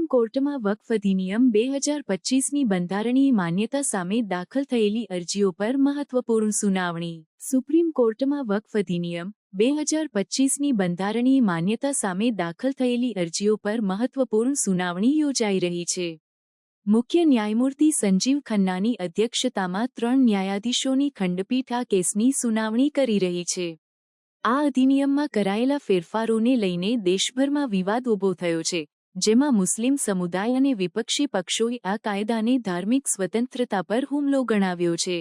કોર્ટમાં વક્ફ અધિનિયમ 2025ની બંધારણીય માન્યતા સામે દાખલ થયેલી અરજીઓ પર મહત્વપૂર્ણ સુનાવણી. સુપ્રીમ કોર્ટમાં વક્ફ અધિનિયમ 2025ની બંધારણીય માન્યતા સામે દાખલ થયેલી અરજીઓ પર મહત્વપૂર્ણ સુનાવણી યોજાઈ રહી છે. મુખ્ય ન્યાયમૂર્તિ સંજીવ ખન્નાની અધ્યક્ષતામાં 3 ન્યાયાધીશોની ખંડપીઠ આ કેસની સુનાવણી કરી રહી છે. આ અધિનિયમમાં કરાયેલા ફેરફારોને લઈને દેશભરમાં વિવાદ ઊભો થયો છે, જેમાં મુસ્લિમ સમુદાય અને વિપક્ષી પક્ષોએ આ કાયદાને ધાર્મિક સ્વતંત્રતા પર હુમલો ગણાવ્યો છે.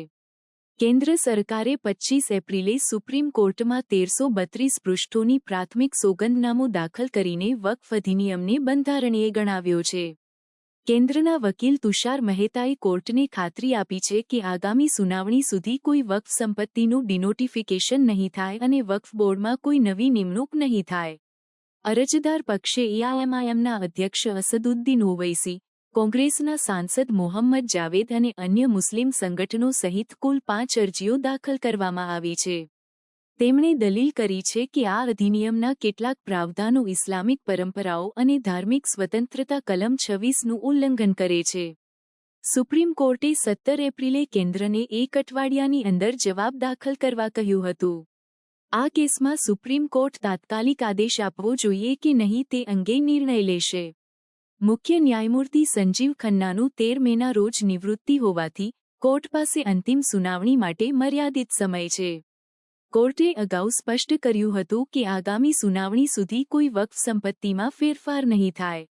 કેન્દ્ર સરકારે 25 એપ્રિલે સુપ્રીમ કોર્ટમાં 1332 પૃષ્ઠોની પ્રાથમિક સોગંદનામું દાખલ કરીને વક્ફ અધિનિયમને બંધારણીય ગણાવ્યો છે. કેન્દ્રના વકીલ તુષાર મહેતાએ કોર્ટને ખાતરી આપી છે કે આગામી સુનાવણી સુધી કોઈ વક્ફ સંપત્તિનું ડિનોટિફિકેશન નહીં થાય અને વક્ફ બોર્ડમાં કોઈ નવી નિમણૂક નહીં થાય. અરજદાર પક્ષે એઆઈએમઆઈએમના અધ્યક્ષ અસદુદ્દીન ઓવૈસી, કોંગ્રેસના સાંસદ મોહમ્મદ જાવેદ અને અન્ય મુસ્લિમ સંગઠનો સહિત કુલ 5 અરજીઓ દાખલ કરવામાં આવી છે. તેમણે દલીલ કરી છે કે આ અધિનિયમના કેટલાક પ્રાવધાનો ઇસ્લામિક પરંપરાઓ અને ધાર્મિક સ્વતંત્રતા કલમ 26નું ઉલ્લંઘન કરે છે. સુપ્રીમ કોર્ટે 17 એપ્રિલે કેન્દ્રને એક અઠવાડિયાની અંદર જવાબ દાખલ કરવા કહ્યું હતું. આ કેસમાં સુપ્રીમ કોર્ટ તાત્કાલિક આદેશ આપવો જોઈએ કે નહીં તે અંગે નિર્ણય લેશે. મુખ્ય ન્યાયમૂર્તિ સંજીવ ખન્નાનું 13 મેના રોજ નિવૃત્તિ હોવાથી કોર્ટ પાસે અંતિમ સુનાવણી માટે મર્યાદિત સમય છે. કોર્ટે અગાઉ સ્પષ્ટ કર્યું હતું કે આગામી સુનાવણી સુધી કોઈ વક્ફ સંપત્તિમાં ફેરફાર નહીં થાય.